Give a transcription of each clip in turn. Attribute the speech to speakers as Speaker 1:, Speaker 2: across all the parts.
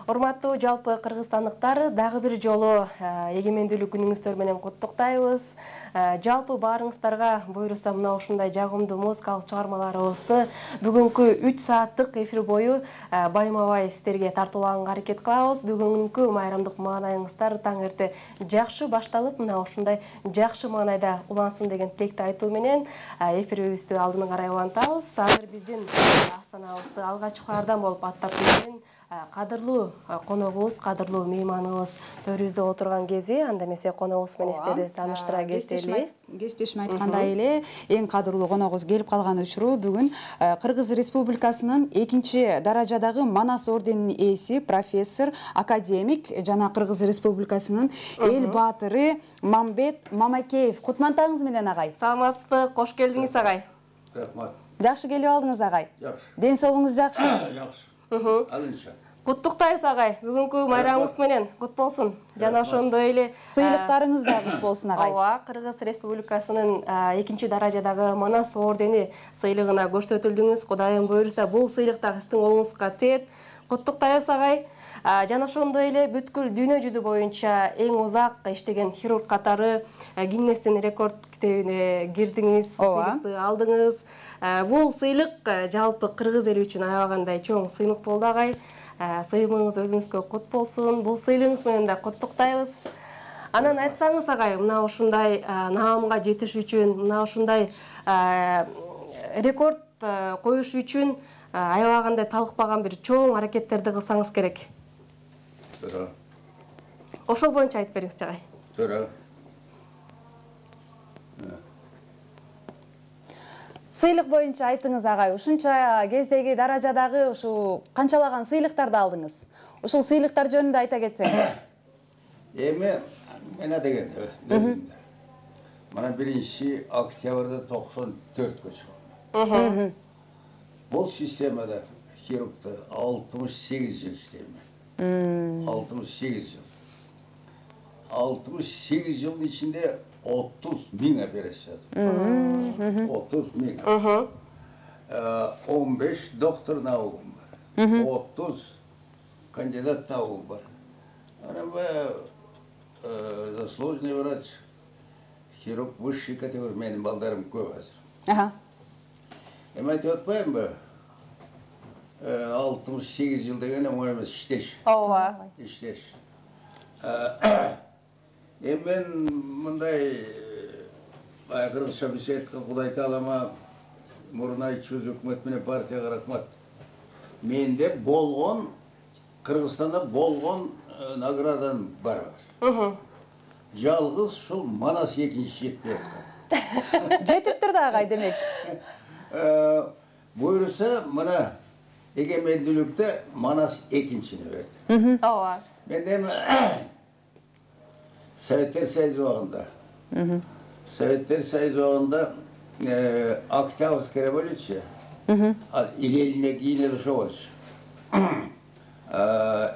Speaker 1: Урматтуу жалпы кыргызстандыктар, дагы бир жолу эгемендүүлүк күнүңүздөр менен куттуктайбыз. Жалпы баарыңыздарга буйруса мына ушундай жагымдуу музыкалык чыгармаларыбызды бүгүнкү 3 сааттык эфир бою байма-бай сиздерге тартуулаганга аракет кылабыз. Бүгүнкү майрамдык маанайыңыздар таң эрте жакшы башталып, мына ушундай жакшы маанайда улансын деген тилекти айтуу менен эфирибизди алдыны карай улантабыз. Азыр биздин астанабызды алгачкылардан болуп аттап келген кадырлуу коногубуз, кадырлуу мейманыбыз төрүбүздө отурган кези, анда эмесе коногубуз менен сиздерди тааныштыра кетели.
Speaker 2: Кесиптешим айткандай эле, эң кадырлуу коногубуз келип калган учуру бүгүн Кыргыз Республикасынын 2-даражадагы Манас орденинин ээси, профессор, академик жана Кыргыз Республикасынын эл баатыры Мамбет Мамакеев. Кутмантаңыз менен агай.
Speaker 1: Саламатсызбы? Кош келдиңиз агай.
Speaker 3: Рахмат.
Speaker 2: Жакшы келип алдыңыз агай.
Speaker 3: Жакшы.
Speaker 2: Ден соолугуңуз жакшы?
Speaker 3: Жакшы. Алынча.
Speaker 1: Куттуктайбыз агай. Бүгүнкү майрамыңыз менен кут болсун. Жана ошондой эле
Speaker 2: сыйлыктарыңыз да кут болсун агай.
Speaker 1: Ооба, Кыргыз Республикасынын 2-даражадагы Манас ордени сыйлыгына көрсөтүлдүңүз. Кудайым буйруса, бул сыйлык да сиздин колуңузга тиет. Куттуктайбыз агай. Жана ошондой эле бүткүл дүйнө жүзү боюнча эң узак иштеген хирург катары Гиннестин рекорд китебине кирдиңиз, сыйлыкты алдыңыз. Бул сыйлык жалпы кыргыз эли үчүн аябагандай чоң сыйлык болду агай. Сыйлыгыңыз өзүңүзгө кут болсун. Бул сыйлыгыңыз менен да куттуктайбыз. Анан айтсаңыз агай, мына ушундай наамга жетиш үчүн, мына ушундай рекорд коюш үчүн аябагандай талыкпаган бир чоң аракеттерди кылсаңыз керек.
Speaker 3: Туура.
Speaker 1: Ошол боюнча айтып бериңизчи агай.
Speaker 3: Туура.
Speaker 2: Сыйлык боюнча айтыңыз агай. Ушунча кездеги даражадагы ушу канчалаган сыйлыктарды алдыңыз? Ушул сыйлыктар жөнүндө айта кетсеңиз.
Speaker 3: Эми мен деген. Мана 1-октябрда 94-кө чыгам. Бул системада хирургда 68 жыл иштейм. 68 жыл. 68 жылдын ичинде 30.000 операция. 30.000. 15 доктор наугум бар. 30 кандидат наугум бар. Ана заслуженный врач, хирург высшей категории, менин балдарым көп азыр. Эми айтып атпайм ба? 68 жыл деген оңой эмес, иштеш.
Speaker 1: Ооба.
Speaker 3: Иштеш. Мен мындай кыргызча бесетке Кудай таалама мурун айтчубуз, өкмөт менен партияга рахмат. Менде болгон, Кыргызстанда болгон наградан бар. Жалгыз ушул Манас 2-нчи жетпей аткан.
Speaker 2: Жетиптир да агай демек.
Speaker 3: Буйруса мына эгемендүүлүктө Манас 2-нчини берди.
Speaker 1: Ооба.
Speaker 3: Мен эми Советтер Союзу убагында. Советтер Союзу убагында Октябрьская революция. Ил элине кийин эле ошо болчу.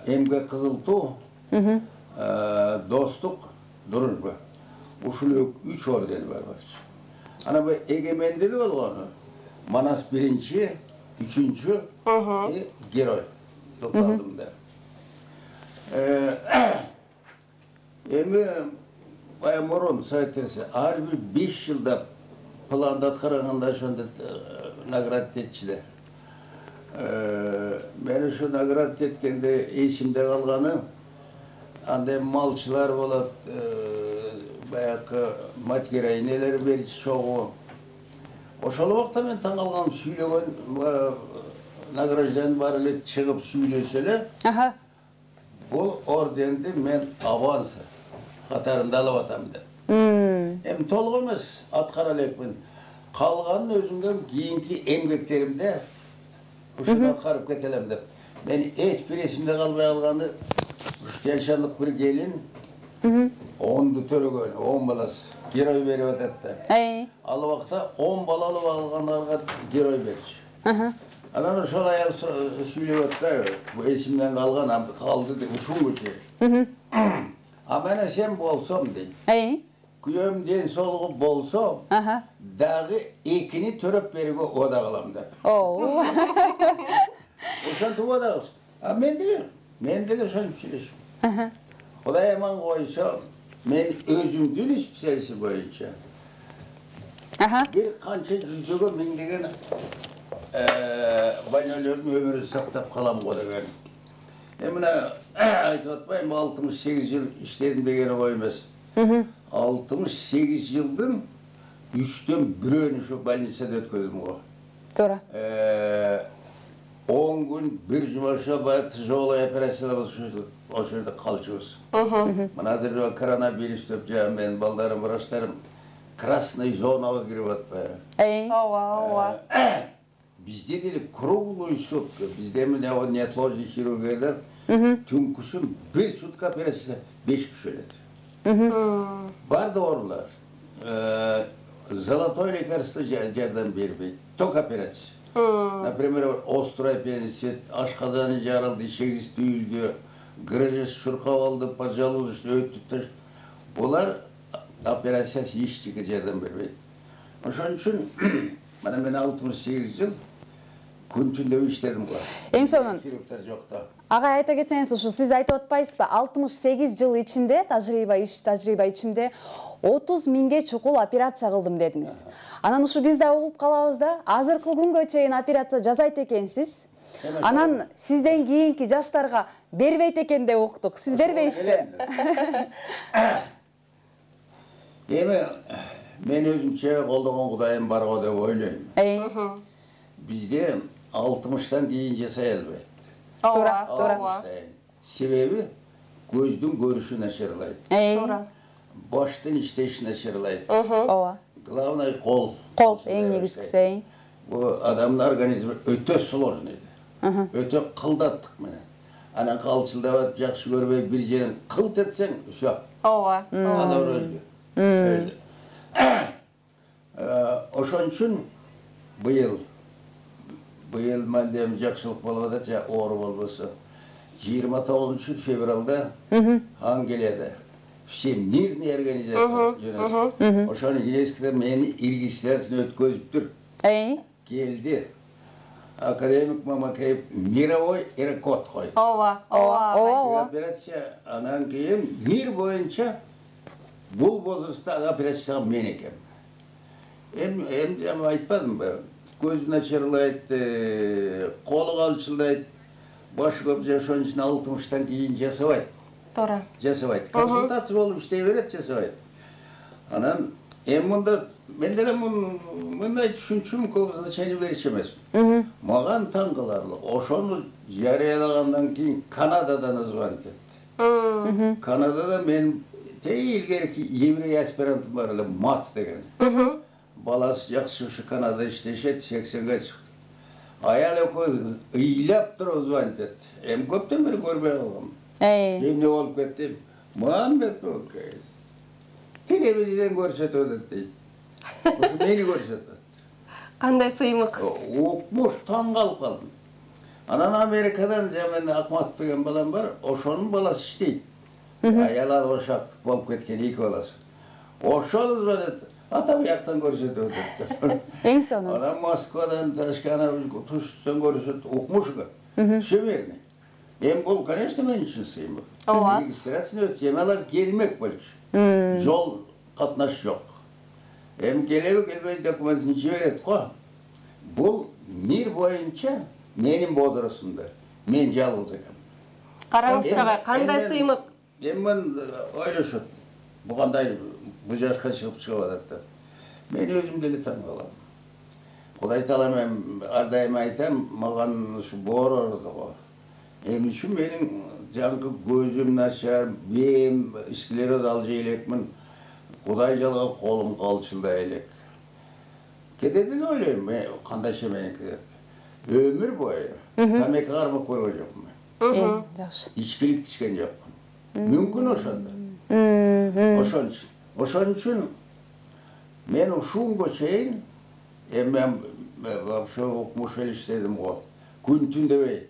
Speaker 3: Эмгек кызыл туу, достук, дружба. Ушул 3 орден бар. Ана бу эгемендүүлүк болгону Манас 1-нчи, 3-нчү герой. Токталдым да. Эми мурун Советтер ар бир 5 жылда планды аткарганда ошондо награда этчилер. Мен ушу награда эткенде эсимде калганы, андай малчылар болот, баягы материалнелер берчү чогуу. Ошол убакта мен таң калгам, сүйлөгөн награжден бар эле чыгып сүйлөсө эле. Бул орденди мен авансы катарында алып атам деп. Эми толук эмес, аткара элекмин. Калганын өзүмдөн кийинки эмгектеримде ушуну аткарып кетелем деп. Мен эч бир эсимде калбай калганы, жашандык бир келин, 10ду төрөгөн, 10 баласы герой берип атат да. Ал убакта 10 балалы алгандарга герой берчү. Анан ошол аял сүйлөп атпайбы, бу эсимден калган калды деп ушунчу. Мен сен болсом дейт. Күйөөм ден соолугу болсо, дагы 2-ни төрөп берүүгө ода кылам деп. Ошентип ода кылсын. Мен деле Men de ошентип сүйлөшөм. Кудай аман койсо, men özüm dil spesialisi boyunca bir kança yüzüge mindigen banyoların ömrünü saktap kalam koyduğum. Emine aytып atmayım 68 yıl işledim degeni koymaz. 68 yıldan 3'ten 1'ünü şu больницада ötközüm o.
Speaker 2: Doğru.
Speaker 3: 10 gün bir cumartesi bayat tijolay operasyonlar o şerde kalçıyoruz. Hazır bir koronavirüs topacağım ben baldarım, vraçlarım krasный zonaya girip atmaya.
Speaker 1: Ова.
Speaker 3: Bizde dedi kruglый sutka, bizde mi ne o neatoloji хирургияда tümküsün bir sutka operasyonu 5 kişi öledi. Var doğrular. Zолотой лекарство жерden vermeyi. Tok operasyon. Например, острый аппендицит, ашқазаны жарылды, шегіс түйілді, грыжыс шұрқап алды, пожалуйста, өттіп. Бұлар операциясы ештеңе жәрдем бермейді. Ошон үшін, мен 68 жыл күн түнде иштедим ғой.
Speaker 2: Ең сонун.
Speaker 3: Хирургтар жоқта.
Speaker 2: Ағай айта кетсеңіз, ушу сиз айтып атпайсыз ба? 68 жыл ичинде, тажрыйба ичинде 30 миңге чукул операция кылдым дедиңиз. Анан ушу биз да угуп калабыз да, азыркы күнгө чейин операция жасайт экенсиз. Анан сизден кийинки жаштарга бербейт экен деп уктук. Сиз бербейсизби?
Speaker 3: Эми мен өзүмчө колдогон Кудайым бар го деп ойлойм. Бизде 60-тан кийин жасай албайт.
Speaker 2: Туура.
Speaker 3: Себеби көздүн көрүшү начарлайт.
Speaker 2: Туура.
Speaker 3: Баштын иштеши начарлайт.
Speaker 2: Ооба.
Speaker 3: Главный кол.
Speaker 2: Кол эң негизгиси.
Speaker 3: Бу адамдын организми өтө сложный. Өтө кылдаттык менен. Анан калчылдап жакшы көрбөй бир жерин кылт этсең, всё.
Speaker 1: Ооба.
Speaker 3: Адам өлдү. Ошон үчүн быйыл мендем жакшылык болуп атат, оору болбосо. 29 февралда Англияда Всемирный организация ошону ЮНЕСКОда мени регистрацияны өткөзүптүр. Келди. Академик Мамакеев мировой рекорд койду.
Speaker 1: Ооба.
Speaker 3: Операция анан кийин мир боюнча бул возрастта операцияга мен экем. Эми айтпадымбы? Көзү начарлайт, колу калчылдайт, башы көп ошон үчүн 60-тан кийин жасабайт.
Speaker 1: Туура.
Speaker 3: Жасабайт. Консультация болуп иштей берет, жасабайт. Анан мында мен деле мындай түшүнчүм көп значение берчү эмес. Мага таң кыларлык. Ошону жарыялагандан кийин Канададан звонок этти. Канадада мен илгерки еврей аспирантым бар эле, Мат деген. Баласы жакшы ушу Канадада иштешет, 80ге чыкты. Аял экөөбүз ыйлап туруп звонок этти. Көптөн бери көрбөй калгам. Эмне болуп кетти? Мамбет окей. Телевизордон көрсөтөт дейт. Ошо мени көрсөтөт.
Speaker 1: Кандай сыймык?
Speaker 3: Укмуш таң калып калдым. Анан Америкадан мен Акмат деген балам бар, ошонун баласы иштейт. Аялар ошактык болуп кеткен 2 баласы. Ошол звонок ата бияктан көрсөтөт деп.
Speaker 2: Эң сонун.
Speaker 3: Анан Москвадан Ташкана тушсун көрсөт, укмушка. Всемирный. Бул, конечно, мен үчүн сыймык. Регистрацияны өтсем, алар келмек болчу. Жол катнаш жок. Келбей документин жиберет го. Бул мир боюнча менин возрастымда. Мен жалгыз экем.
Speaker 1: Караңызчы агай, кандай сыймык?
Speaker 3: Мен ойлошот. Бу кандай бу жашка чыгып атат. Мен өзүм деле таң калам. Кудай таала мен ар дайым айтам, маган ушу боорорду го. Эми үчүн менин жаңкы көзүм начар, бем, склероз алжы элекмин. Кудай жалгап колум калчылдай элек. Кедеди эле ойлойм, кандайча меники. Өмүр бою тамеки кармап көргөн жокмун.
Speaker 2: Жакшы.
Speaker 3: Ичкилик ичкен жокмун. Мүмкүн ошондо. Ошон үчүн мен ушунга чейин мен вообще укмуш эле иштедим го. Күн түн дебей.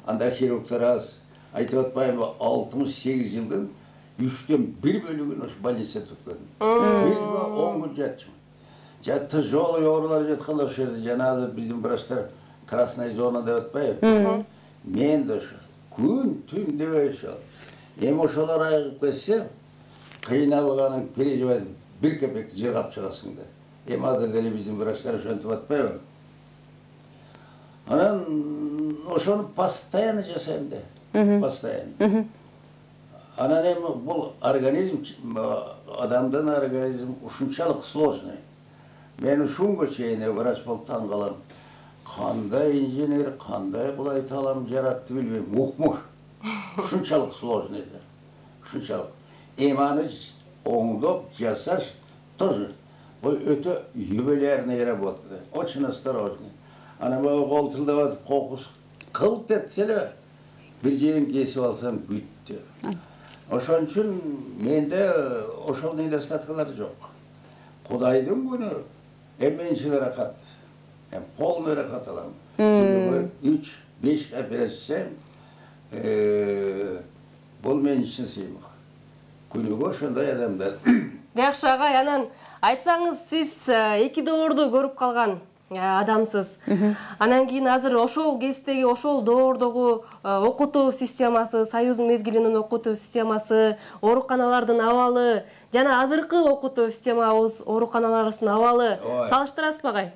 Speaker 3: Анда хирургтар аз. Айтып атпайбы, 68 жылдын 3-тен 1 бөлүгүн ош больницада туткан. 10 күн жатчым. Жатты жолу оорулар жатканда ошо жерде жанагы биздин врачтар красный зона деп атпайбы? Мен да ошо Gün tün debe ошол. Эми ошолор айыгып кетсе, кыйналганын переживать bir kepek жыргап чыгасың да. Эми азыр деле биздин врачтар ошентип атпайбы? Анан ошону постоянно жасайм да. Постоянно. Анан эми бул организм, адамдын организм ушунчалык сложный. Мен ушунга чейин врач болуп таң калам. Кандай инженер, кандай бул айта алам жаратты билбейм. Укмуш. Ушунчалык сложный да. Ушунчалык. Эми аны оңдоп жасаш тоже. Бул өтө ювелирная работа. Очень осторожно. Ана бул колтулдап атып кокус кылт этсе эле бир жерин кесип алсам бүттү. Ошон үчүн менде ошол недостаткалар жок. Кудайдын күнү эмменчи рахат. Полный рахат алам. 3-5 операция бул мен үчүн сыймак. Күнүгө ошондой адамдар.
Speaker 1: Жакшы агай, анан айтсаңыз, сиз 2 доорду көрүп калган адамсыз. Анан кийин азыр ошол кездеги ошол доордогу окутуу системасы, Союздун мезгилинин окутуу системасы, ооруканалардын абалы жана азыркы окутуу системабыз, ооруканаларыбыздын абалы салыштырасызбы агай?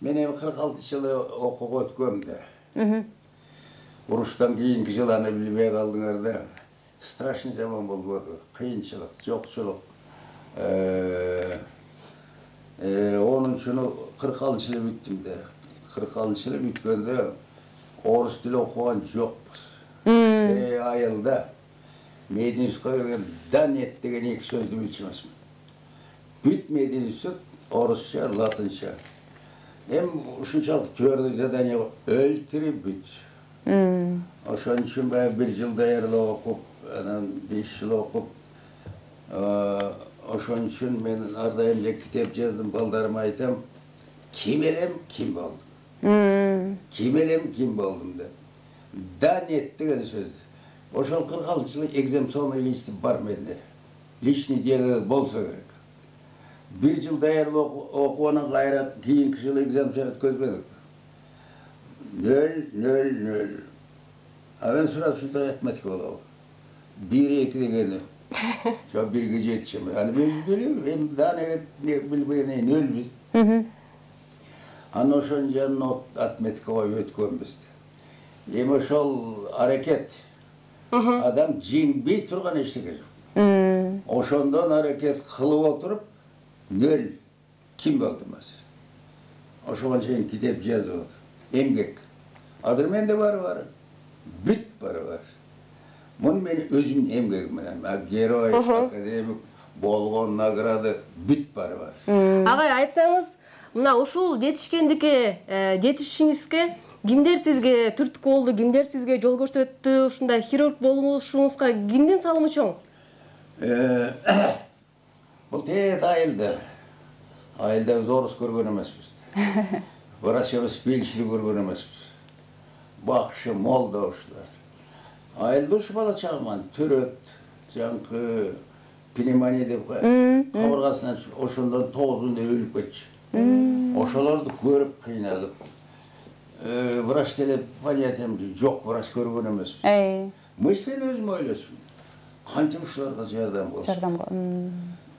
Speaker 3: Мен эми 46 жылы окууга өткөм да. Уруштан кийинки жыланы билбей калдыңар да. Страшный жаман болбоду. Кыйынчылык, жокчулук. Onun için 46 yılı bittim de. 46 yılı bitkende orus dili okuyan yokmuş. Ayılda Medinskoy'a dan ettiğin ilk sözlü bilçimez mi? Bitmediğin süt orusça, latınca. Hem şunçalık gördü zaten ya öldürüp bit. Onun için ben 1 yıl değerli okup, 5 yıl okup, Oşun için men ardayımca kitap yazdım, baldarıma aytam. Kim elem, kim oldum. Kim elem, kim oldum da. Dan etti öyle söz. Oşol 46 yıllık egzamsiyonu ilişti var mende. Lişni diyeler bolsa gerek. 1 yıl değerli okuğuna gayret, kiyinki yıl egzamsiyon ötközmedik. Nöl. Ben sonra şurada etmedik ola. 1-2 degeni. Şu bir gece yetişim. Yani ben biliyorum. Hem daha ne bilmeyen nöl biz. Anno şonca not atmetkova ötkönbüzdü. Hem oşol hareket. Adam cin bir turgan eşlik Oşondan hareket kılıp oturup nöl. Kim oldu mesela? Oşoğun şeyin kitap yazı oldu. Emgek. Adır mende var. Büt var. Bunu benim özümün emgegim var. Geroy, akademik, bolgon, nagrada, büt var.
Speaker 1: Agay, айтсаңыз, мына ушул жетишиңизге кимдер сизге түрткү болду, кимдер сизге жол көрсөттү, ушундай хирург болушуңузга кимдин салымы чоң?
Speaker 3: Бул тет айылда. Айылда biz orus көргөн эмеспиз. Врачыбыз фельдшер көргөн эмеспиз. Бакшы, молда ушулар. Айылда ушу бала чагыман төрөт, жаңкы пневмония деп кабыргасынан ошондон 9-unda өлүп кетчү. Ошолорду көрүп кыйналып. Врач деле понятием жок, врач көргөн эмес. Мыслен өзүм ойлосум. Кантип ушуларга жардам болсун.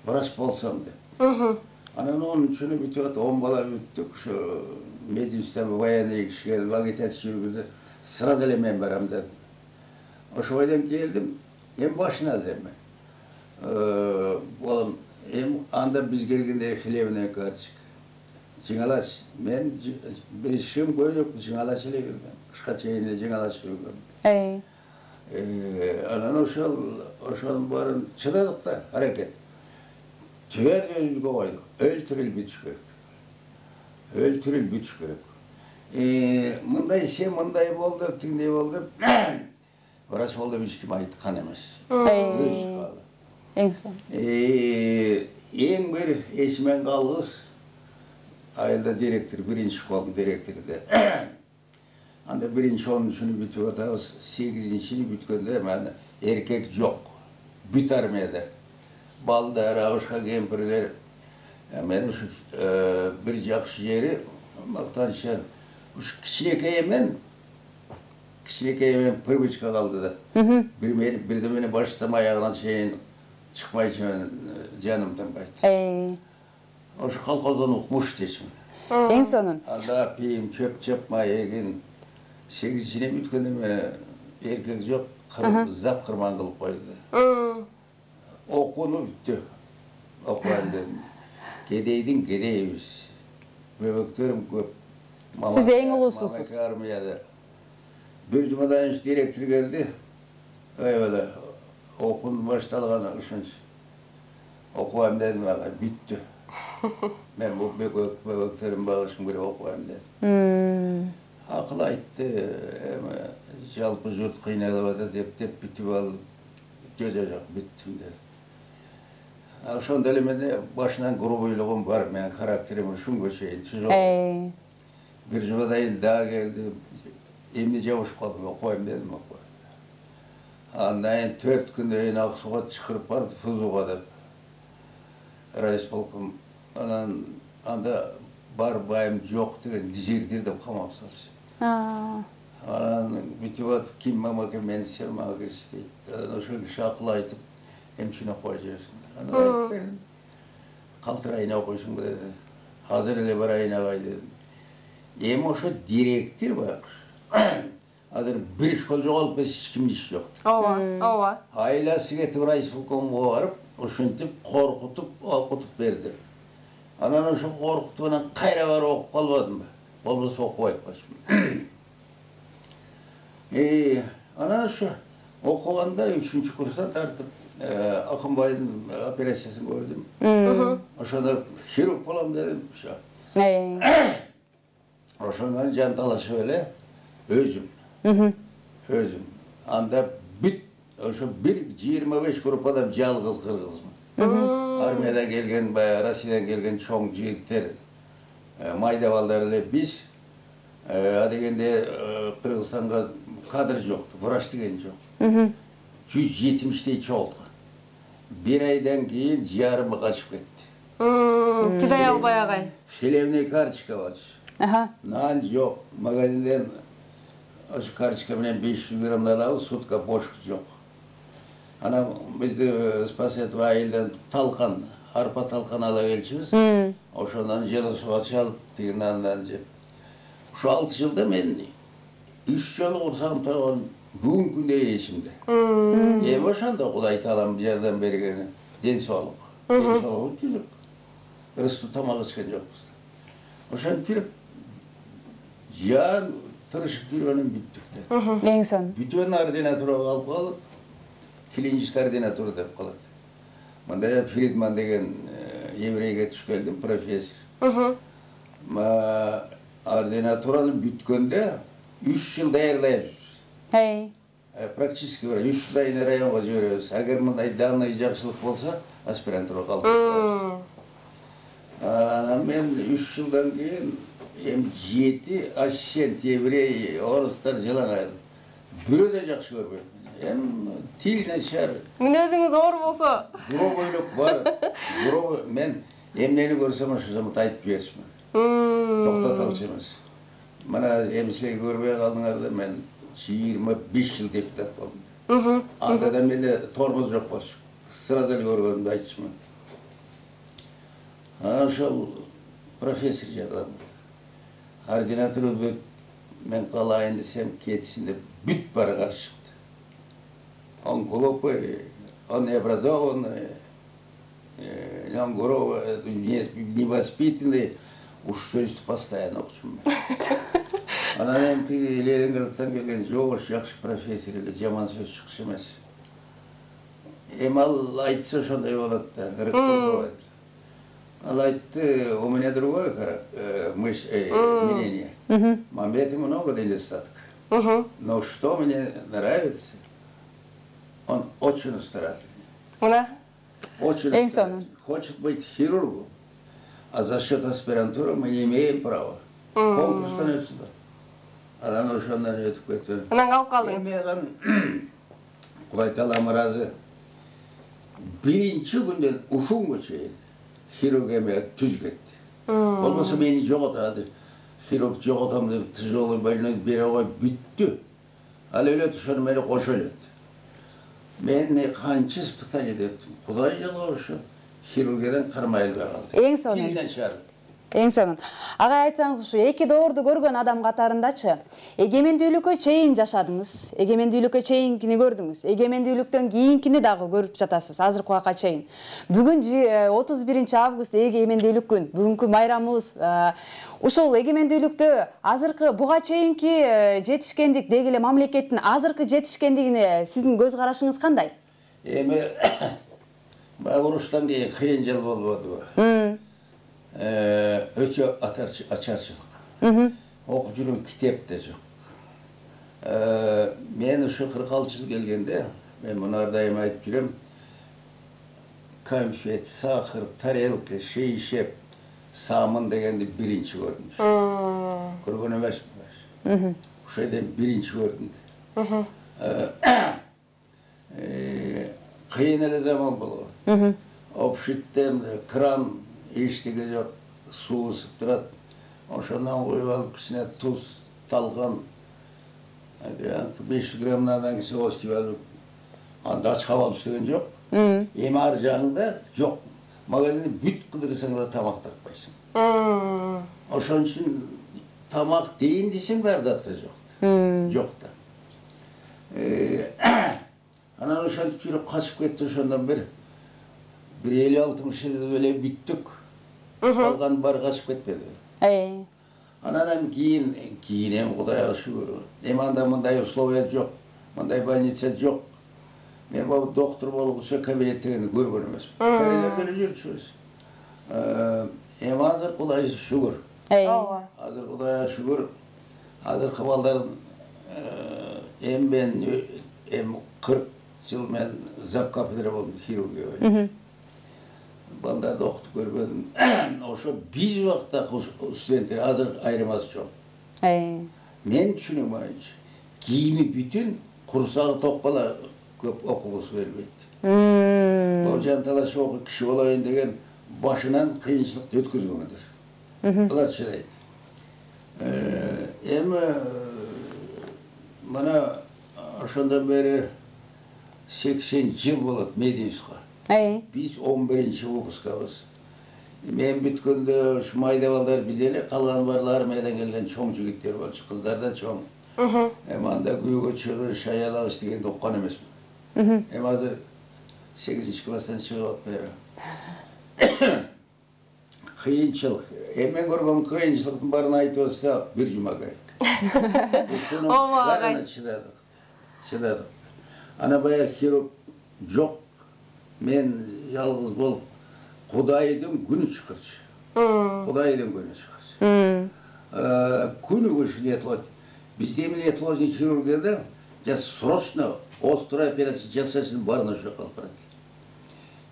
Speaker 3: Врач болсам деп. Анан onun үчүн бүтүп атып 10 бала бүттүк. Ушу мединститутта военный кишиге вагитация жүргүзүп, сразу эле мен барам деп. Ошо ойдон келдим. Эми башына деме. Балам, эми анда биз келгенде хлебный карчык. Жиңалаш, мен биришим көйлөк жиңалаш эле келгем. Кышка чейин эле жиңалаш жүргөм. Анан ошонун баарын чыдадык да, аракет. Түйер өзүгө койдук. Өлтүрүлүп бүтүш керек. Мындай сен мындай болду, тиңдей болду. Врач болду эч ким айткан эмес. Өз калы.
Speaker 2: Эң son.
Speaker 3: Эң бир эсимен калгыс айылда директор, биринчи школдун директору да. Анда биринчи 10-чуну бүтүп атабыз, 8-чини бүткөндө мана эркек жок. Бүт армияда. Балдар, агышка кемпирлер. Мен ушу бир жакшы жери мактанчан ушу кичинекей эмен Kişilikeye ben pırbiçka kaldı da. Bir de beni baştan ayağına şeyin çıkmayı için canımdan baydı. O şu kalkozdan okmuş deşim.
Speaker 2: En sonun.
Speaker 3: Allah piyim çöp çöpma egin. 8 içine bütkünde beni erkek yok. Zap kırman kılıp koydu. Okunu bitti. Okuyandı. Gedeydin gedeyimiz. Bebeklerim köp.
Speaker 2: Siz en ulususuz.
Speaker 3: Bir cumadan önce direktör geldi. Öyle okun baştalığına üşünç. Okuyayım dedim bana, bitti. Ben bu bebeklerim bağışım biri okuyayım dedim. Akıl ayttı. Jalpı jurt kıynalıvadı dep bitip al. Göcecek bittim dedi. Şonda elimde başından grubuyluğum var. Ben karakterimi şunga şeyin. Bir cumadayın daha geldi. Emni cavuş kaldım, okuyayım dedim okuyayım. Anlayın 4 günde yine Aksu'ya çıkırıp vardı, Fuzu'ya da. Reis polkum, anda bar bayım yok деген, dizirdirdim, kamap salsın. Bütün kim mama ki meni sevmeye geçti. O kişi akıl aytıp, hemşine koyacaksın. Kaltırayına okuysun bu dedi. Hazır ile barayına koy dedim. Hem o şu direktir bak. Adır bir iş olacak olup hiç kimin iş yoktu.
Speaker 1: Ova.
Speaker 3: Ailesi getirip reis polkomu varıp, üşüntüp, korkutup, okutup verdi. Anan şu korkutuğuna kayra var okup kalmadım mı? Olmasa okuyayım başım. Anan şu okuvanda 3. kursdan tartıp Akın Bay'ın operasyasını gördüm. Aşağıda şirop olam dedim. Aşağıdan cantalaşı öyle, özüm. Özüm. Anda şu 25 grup adam yalğız kırgız mı? Armiyada gelgen, Rusya'dan gelgen çoğun jigitler, maydavallarıyla biz, adegende Kırgızistan'da kadr yoktu, vraş degen yok. 170'te içi oldu. Bir aydan keyin ciğerimi kaçıp gitti.
Speaker 1: Çıday albay ağay.
Speaker 3: Şelevne karçıka var. Nan yok, magazinden şu karçıka bilen 500 gramlar alıp sutka boş yok. Ana bizde Spaset Vahil'den talkan, harpa talkan ala gelişimiz. O şundan jeli suğa çalıp diğinden önce. Şu 6 yılda ben 3 yıl kursam da onun bugün günde eşimde. O şanda Kuday Talam bir yerden beri gelin. Den sağlık. Den sağlık tüzük. Rıstı tamağı çıkan yok. O şan tülüp yan tırışıp tülüğünün bittikte.
Speaker 2: En son.
Speaker 3: Bütün ordinatura kalıp kalıp Kilinci ordinatura dep kalıp. Manda Friedman degen Yevreyge tuş geldim, profesör. Ordinaturanın bütkönde 3 yıl dayarlayabilir. Praktiski var. 3 yılda yine rayonga jiberiyoruz. Agar mınday danlayacakçılık bolsa, aspirantura kalıp. Ben 3 yıldan keyin hem 7 asistent Yevrey, Oruslar жылан aydı. Bürü de jakşı görmüyor. Hem til neçer.
Speaker 1: Özünüz or bolsa.
Speaker 3: Groboyluk var. Men emneni görsem şu zaman ayıp versin. Toktatalçımız. Bana emsile görmeye kaldığınızda men 25 yıl deputat oldum. Anda da bende tormoz yok var. Sırada görüyorum da hiç mi? Şu profesör adam. Ordinatörü men kalayın desem ketisinde büt para karşı çıktı. Он глупый, он необразованный, он невоспитанный, уж сөзді постоянно оқышым. Ана мен Ленинградтан келген жоғыш жақсы профессор еле жаман сөз шықшы емес. Ал айтса сондай болады да, ірік Ал айтты, у меня другое мнение. Мамбеты много недостатков. Но что мне нравится, он очень старательный. Очень старательный. Хочет быть хирургом, а за счет аспирантуры мы не имеем права. Конкурс становится. Адам ошондан өтүп кетти.
Speaker 1: Анан калып калдыңыз.
Speaker 3: Мен Кудай Таалам ыраазы. Биринчи күндөн ушунга чейин хирург эме түз кетти. Болбосо мени жоготот азыр. Хирург жоготом деп тяжелый больной бере коюп бүттү. Al öyle ошону менен кошо элет. Мен канча испытание өттүм. Кудай жалгабышы хирургиядан кырмайлбай калды.
Speaker 2: Эң сонун.
Speaker 3: Кимден чыгарып?
Speaker 2: Эң сонун. Ага айтсаңыз ушу эки доорду көргөн адам катарындачы эгемендүүлүккө чейин жашадыңыз. Эгемендүүлүккө чейинкини көрдүңүз. Эгемендүүлүктөн кийинкини дагы көрүп жатасыз азыркы убакка чейин. Бүгүн 31-август эгемендүүлүк күн. Бүгүнкү майрамыбыз ушул эгемендүүлүктө азыркы буга чейинки жетишкендик деги эле мамлекеттин азыркы жетишкендигине сиздин көз карашыңыз кандай?
Speaker 3: Эми уруштан кийин кыйын жыл болбодубу? Өтө ачарчылык. Окуп жүргөн китеп да жок. Мен ушу 46 жыл келгенде, мен муну ар дайым айтып жүрөм. Конфет, сахар, тарелка, шейшеп, самын дегенди биринчи көрдүм. Көргөн эмесмин. Ошол жерден биринчи көрдүм. Кыйын эле заман болгон. Обшиттем кран эчтеге жок, суу ысып турат. Ошондон коюп алып кичине туз, талган 500 граммдан кичине остип алып, анда ачкап алыш деген жок. Эми ар жагында жок. Магазинде бүт кыдырсаң да тамак таппайсың. Ошон үчүн тамак дейин десең да ардакта жок. Жок да. Анан ошентип жүрүп качып кетти ошондон бери. 50-60 жыл эле бүттүк. Калган бар качып кетпеди. Анан эми кийин эми Кудайга шүгүр. Эми анда мындай условия жок, мындай больница жок. Мен бул доктор болгучу кабинеттегенди көргөн эмесмин. Кабинетте эле жүрчүбүз. Эми азыр Кудайга шүгүр. Азыр Кудайга шүгүр. Азыркы балдардын эми мен 40 жыл мен зап кафедра болдум хирургия. Балдарды окутуп көрбөдүм. Ошо биз убакта студенттер азыр айырмасы жок. Мен түшүнүм боюнча кийими бүтүн, курсагы ток бала көп окугусу келбейт. Бул жанталаш окуп киши болоюн деген башынан кыйынчылыкты өткөзгөндөр. Булар чыдайт. Эми мына ошондон бери 80 жыл болот мединскага. Биз 11-ci выпускабыз. Мен бүткөндө ушу майда балдар биз эле, калган барлар армиядан келген чоң жигиттер болчу, кыздар да чоң. Эми анда күйгө чыгыш, аял алыш дегенди уккан эмесмин. Эми азыр 8-класстан чыгып атпайбы. Кыйынчылык. Эми мен көргөн кыйынчылыктын баарын айтып атса, бир жума керек. Ушуну баарына чыдадык. Ана баягы хирург жок. Мен жалгыз болуп, Кудайдын күнү чыкырчы. Кудайдын күнү чыкырчы. Күнүгө ушу нетилет. Бизде эмне нетилет хирургияда, срочно острый операция жасашын баарына ошо калып барат.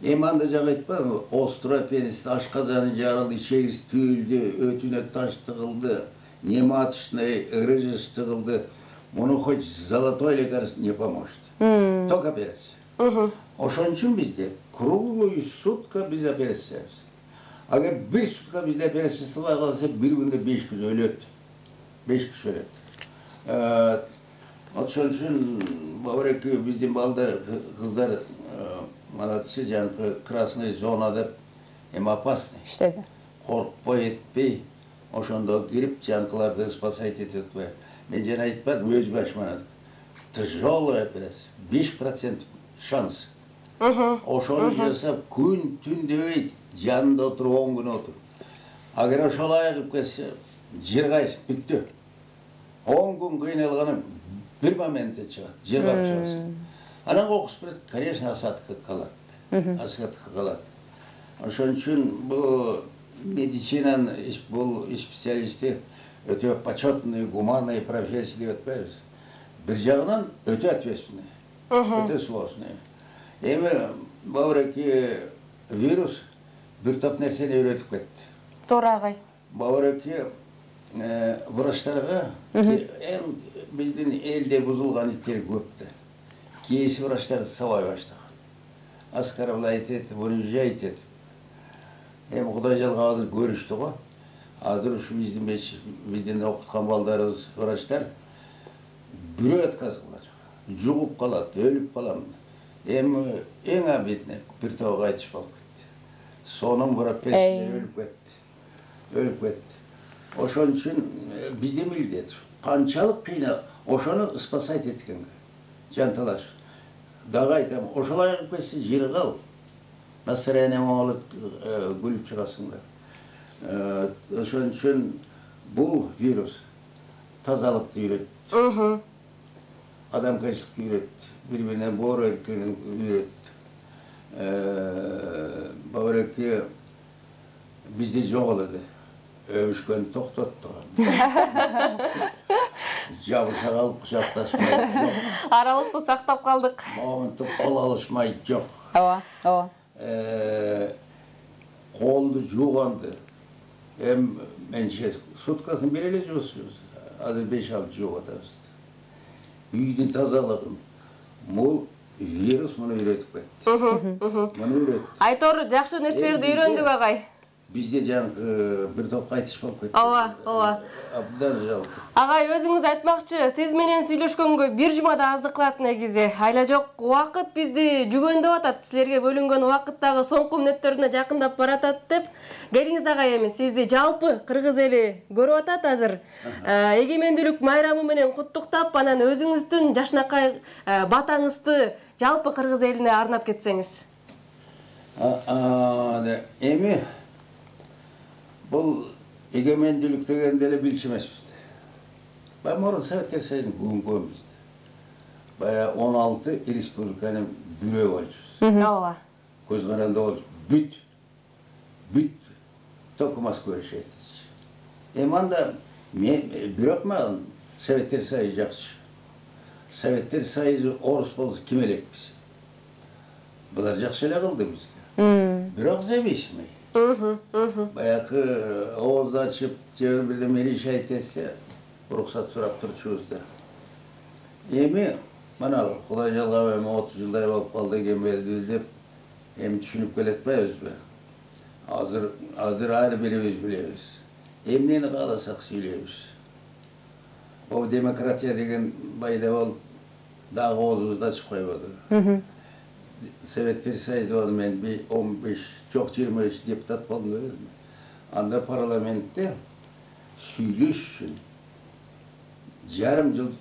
Speaker 3: Эми анда жагы айтпадымбы, острый операция ашказаны жарылды, ичегиси түйүлдү, өтүнө таш тыгылды, нематочный, рыжыш тыгылды. Муну хоть золотой лекарство не поможет. Только операция. Ошон үчүн бизде круглую сутка биз операциябыз. Агар бир сутка бизде операция жасалбай калса, бир күндө 5 киши өлөт. 5 киши өлөт. Ошон үчүн бабыреки биздин балдар, кыздар молодцы, жанагы красный зона деп, эми опасный. Иштеди. Коркпой этпей, ошондо кирип жанкыларды спасать этип атпай. Мен жана айтпадым, өз башыма. Тяжелая операция, 5% шанс. Ошону жасап, күн түн дебейт, жанында отуруп 10 күн отуруп. Агар ошолай кылып кетсе, жыргайсың, бүттү. 10 күн кыйналганы бир моментте чыгат, жыргап чыгасың. Анан окуп берет, конечно, осадка калат. Осадка калат. Ошон үчүн бул медицинанын бул специалисти өтө почетный, гуманный профессия деп атпайбыз. Бир жагынан өтө ответственный, өтө сложный. Эми бабыреки вирус бир топ нерсени үйрөтүп кетти.
Speaker 1: Туура агай.
Speaker 3: Бабыреки врачтарга биздин элде бузулган иттер көп да. Кийинки врачтарды сабай баштаган. Аскаров айтет, уезжайте. Эми Кудай жалгап азыр көрүштү го. Азыр ушу биздин окуткан балдарыбыз, врачтар бирөө отказ кылат. Jugup kalat, ölüp kalam. En abidine bir toğa aytış bolup ketdi. Sonun burap besine ölüp ketdi. Ölüp ketdi. Oşon üçün bizde mildet. Kançalık kıyna, oşonu ıspasayt etken. Jantalaş. Dağa aytam, oşolay ketsi jiri kal. Nasırene oğlu gülüp çıkasınlar. Oşon üçün bu virüs tazalık üretti. Adamkaçlık üretti. Birbirine boru erkeğini üretti. Bağıraki bizde çok oladı. Övüşken toktattı. Jabışa kalıp kucaklaşmayı yok.
Speaker 1: Aralıkta saktap kaldık.
Speaker 3: Momentte kol alışmayı yok.
Speaker 2: Ооба.
Speaker 3: Koldu juğandı. Hem menşe sutkasını birele juğusuyoruz. Hazır 5-6 juğ atarız. Üydün tazalığın. Mol virüs bunu üretip etti. Bunu üretti.
Speaker 1: Aytor, жақсы нәрселерді үйрендік ағай.
Speaker 3: Bizde bir top kaytış bolup ketти.
Speaker 1: Ооба.
Speaker 3: Абдан жалко.
Speaker 1: Ағай, өзіңіз айтмақчы, сіз менен сүйлөшкөнгө бир жумада аздык кылат негизи. Айла жок, убакыт бизди жүгөндөп атат. Силерге бөлүнгөн убакыттагы соңку мүнөттөрүнө жакындап баратат деп. Келиңиз ағай эми, сизди жалпы кыргыз эли көрүп атат азыр. Эгемендүүлүк майрамы менен куттуктап, анан өзүңүздүн жашнакай батаңызды жалпы кыргыз элине арнап кетсеңиз.
Speaker 3: Эми бұл егемендүүлүк дегенде эле билчимес бизде. Бая мурун Советтер Союзунун бүгүнгөн бизде. Бая 16 республиканын бирөө болчубуз.
Speaker 1: Ооба.
Speaker 3: Көз каранды болчу. Бүт только Москва жашайт. Эми анда бирок мага Советтер Союзу жакчы. Советтер Союзу орус болсо ким элекпиз? Булар жакшы эле кылды бизге. Бирок зависимый. Баягы оозду ачып, же бирде мелиш айт этсе, уруксат сурап турчубуз да. Эми мына Кудай жалгап эми 30 жылдай болуп калды эгемендүүлүк деп, эми түшүнүп келатпайбызбы? Азыр ар бирибиз билебиз. Эмнени кааласак сүйлөйбүз. Бул демократия деген байда болуп, дагы оозубузду ачып койбоду. Советтер Союзу мен 15, çok 23 депутат болдum. Анда парламентте сүйлөш үчүн жарым жыл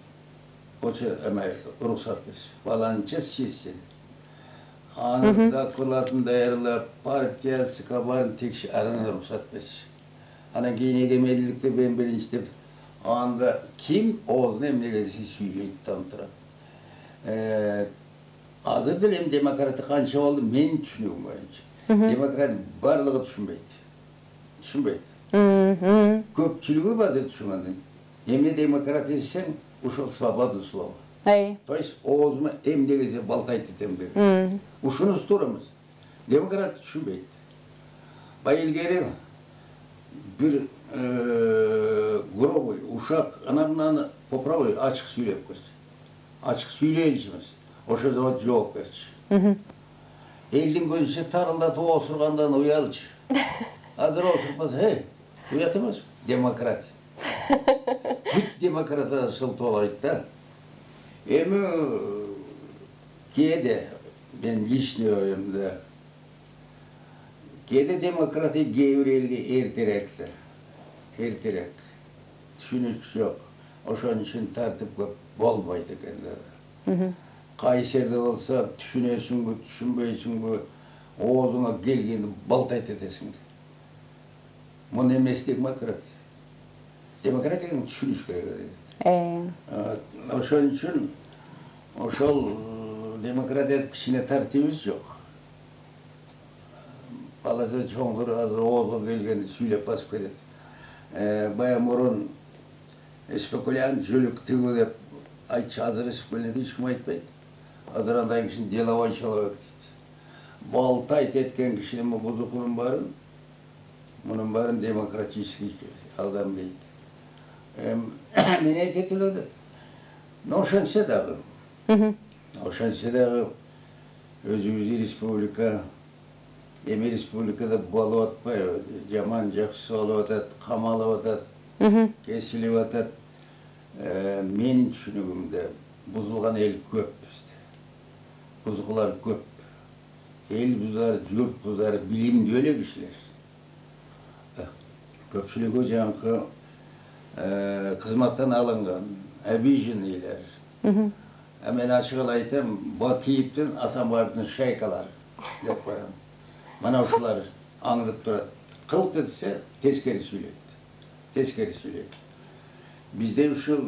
Speaker 3: уруксат беришти. Баланча сессия. Анын докладын даярдап, партиясы кабарын текши анан уруксат беришти. Анан кийин эгемендүүлүктө мен биринчи деп, анда ким оозун эмнеге сүйлөйт тамтырап. Азыр деле демократия канча болду мен түшүнүгүм боюнча. Демократ барлығы түшінбейді. Көпчілігі базыр түшінген. Емне демократия десең, ушыл свободу слова. То есть, оозыма эмнегезе балтайт етем деген. Ушуну турамыз. Демократ түшінбейді. Байылгері бір гробой, ушак, анамнаны поправой açık сүйлеп көз. Açık сүйлейіншіміз. Ошо zaman жооп берчи. Elin gözüse tarıldatı osurgandan uyalcı. Hazır osurmaz, uyatımız. Demokrat. Büt demokrata sıltı olaydı da. Emi kede, ben işliyorum da. Kede demokrati gevrelge erterekti. Erterek. Düşünük yok. Oşun için tartıp bolmaydı kendileri. Kayseri'de olsa düşünüyorsun bu, düşünmüyorsun bu, oğuzuna gelgeni baltayt edesin. Bunu emnesi demokrat. Demokratiya'nın düşünüş gerekiyor. Oşun için, oşol demokratiya kişine tartibimiz yok. Balaca çoğunları hazır oğuzuna gelgeni söylep basıp geledi. Baya morun spekulyant jölük tügü dep aytçı hazır spekulyant hiç kim aytpaydı. Adırandayın kişinin delavay çalabak deydi. Baltayt etken kişinin bu buzukunun barın, bunun barın demokratiyski adam deydi. Men aytetіледі. Noşanse dağı. Noşanse dağı özümüzü республика, Emi республикада болып atpay, жаман жақсы болып atат, қамалып atат, kesilip atат. Менің түсінігімде buzulgan el köp bizde. Buzuklar köp. El buzar, yurt buzar, bilimli öyle kişiler. Köpçülük o jankı kızmattan alıngan, abijiniler. Hemen açıkla aytam, Batıyip'ten Atambar'ın şaykalar dep koyam. Mana uşular anlıp durat. Kılıp etse teskeri söyleydi. Teskeri söyleydi. Bizde uşul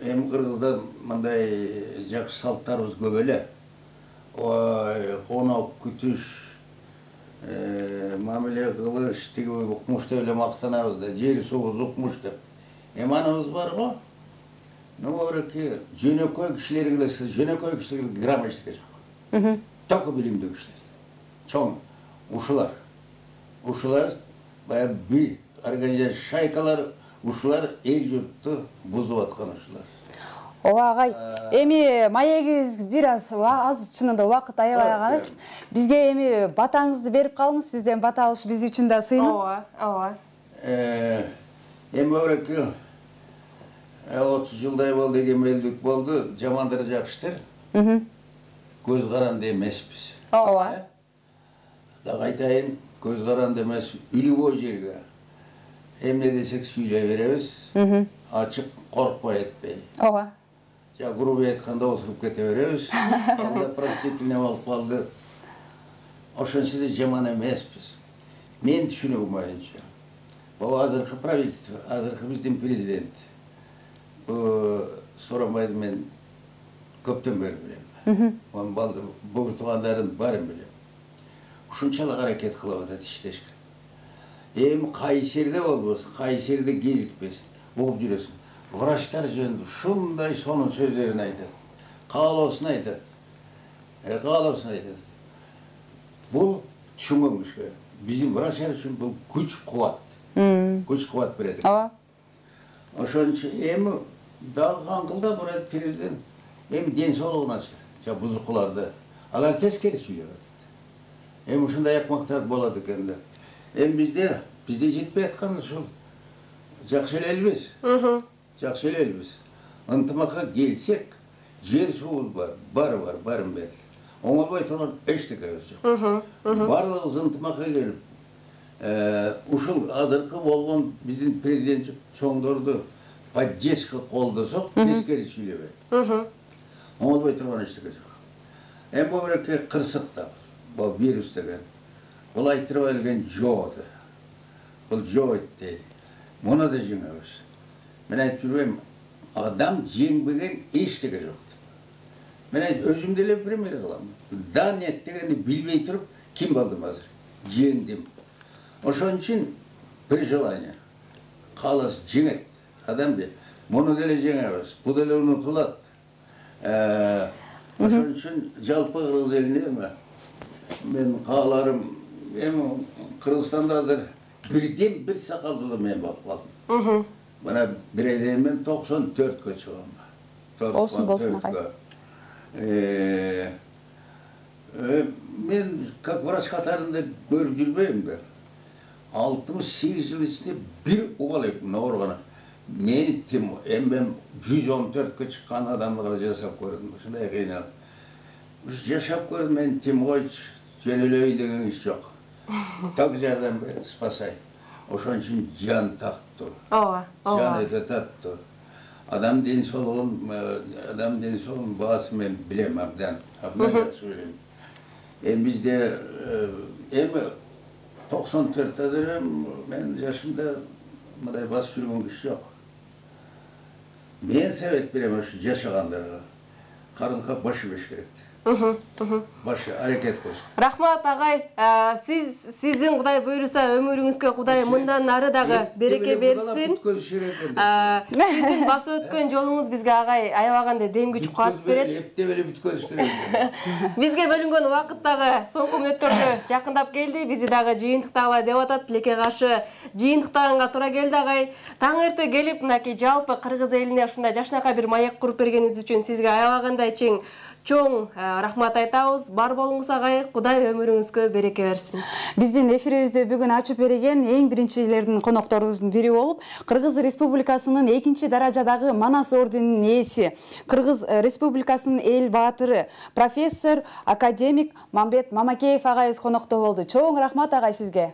Speaker 3: hem Kırgız'da mınday jakşı saltlarımız köbele. Konok, kütüş, mamile kılış, tigi ukmuş da öyle maktanarız da, jeri soğuz ukmuş da. Emanımız var mı? Ne var ki, jönököy kişileri gilesi, jönököy kişileri gram eşlik edecek. Çok bilimli kişiler. Çoğun, uşular, bayağı bir organizasyon şaykalar, uşular el yurttu buzup atkan uşular.
Speaker 2: Ооба агай, эми маегибиз бир аз чынында убакыт аябай калат. Бизге эми батаңызды берип калыңыз, сизден бата алыш биз үчүн да сыйынып.
Speaker 1: Ооба.
Speaker 3: Эми өрөкү 30 жылдай болду, эгемелдик болду, жамандыр жакшытыр. Көз каранды эмеспиз.
Speaker 1: Ооба.
Speaker 3: Дагы айтайын, көз каранды эмес, үлүбөй жерге эмне десек сүйлөй беребиз. Ачык, коркпой этпей.
Speaker 2: Ооба.
Speaker 3: Грубый айтканда отуруп кете беребиз. Анда простительный болуп калды. Ошончо да жаман эмеспиз. Мен түшүнүгүм боюнча. Бул азыркы правительство, азыркы биздин президент. Сооронбайды мен көптөн бери билем. Бул туугандарым баарын билем. Ушунчалык аракет кылып атат иштешке. Эми кайсы болбосун, кайсы жерде кезикпесин, угуп жүрөсүн. Врачтар жөнүндө ушундай сонун сөздөрүн айтат. Каалоосун айтат. Бул түшүнгөнгүшкө. Биздин врачтар үчүн бул күч кубат. Күч кубат берет.
Speaker 2: Ооба.
Speaker 3: Ошончо эми дагы каңкылда бурат президент эми ден соолугуна чыгар. Бузукуларды алар тескери сүйлөп атат. Эми ушундай акмактар болот экен да. Эми бизде жетпей аткан ушул жакшы элебиз. Жақсы елбіз. Ынтымаққа келсек, жер суыз бар, барын берді. Оңалбай тұрған ештеңе жоқ. Барлығымыз ынтымаққа келіп, ушул азыркы болгон биздин президент чоңдорду поддержка колдосок, тескери сүйлөбөйт. Оңалбай тұрған ештеңе жоқ. Эми бул эки кырсык да, бул вирус деген. Бул айтырып алган жоо. Бул жоо дейт. Муну да жеңебиз. Мен айтып жүрбейм, адам жеңбеген ештеңе жоқ. Мен өзім деле пример кылам. Данет дегенди билбей туруп, ким болдум азыр? Жеңдим. Ошон үчүн бир желание. Калыс жеңет адам де. Муну деле жеңебиз. Бул деле унутулат. Ошон үчүн жалпы Кыргыз элине мен кааларым, эми Кыргызстанда азыр бирден бир сакалдуу мен болуп калдым. Bana bir edeyim 94 çıkıyorum.
Speaker 2: Olsun agay.
Speaker 3: Ben как врач қатарында көріп жүрбеймін де. 68 жыл içinde bir oğul ektim organa. Meni tim, ben 114'e çıkan adamlara yaşap gördüm. Şunday kıynalı. Yaşap gördüm, ben tim koç, jönölöy degen iş yok. Tak жерден спасай. Ошон үчүн жан такту. Жан өтө татту. Адам ден соолугун баасын мен билем абдан. Абдан жакшы билем. Бизде эми 94'te жүрөм, мен жашымда мындай басып жүргөн киши жок. Мен себеп берем ушу жашагандарга. Карынга баш беш керекти. Başı hareket koş.
Speaker 1: Rahmat agay, sizin Kuday buyursa ömürüңүзгө Kuday mындан ары дагы береке берсин. Sizin basып өткөн жолуңуз бизге агай аябаганда дем күч кубат берет.
Speaker 3: Эптеп эле бүткөнүш керек.
Speaker 1: Бизге бөлүнгөн убакыт дагы соңку мүнөттөргө жакындап келди. Бизи дагы жыйынтыктагыла деп атат. Тилекке каршы жыйынтыктаганга туура келди агай. Таң эрте келип, мынакей жалпы Кыргыз элине ушундай жашынакай бир маек куруп бергениңиз үчүн сизге аябагандай чең Чоң рахмат айтабыз. Бар болуңуз агай, Кудай өмүрүңүзгө береке берсин.
Speaker 2: Биздин эфирибизди бүгүн ачып берген эң биринчилердин конокторубуздун бири болуп, Кыргыз Республикасынын 2-чи даражадагы Манас орденинин ээси, Кыргыз Республикасынын эл баатыры, профессор, академик Мамбет Мамакеев агайыбыз конокто болду. Чоң рахмат агай сизге.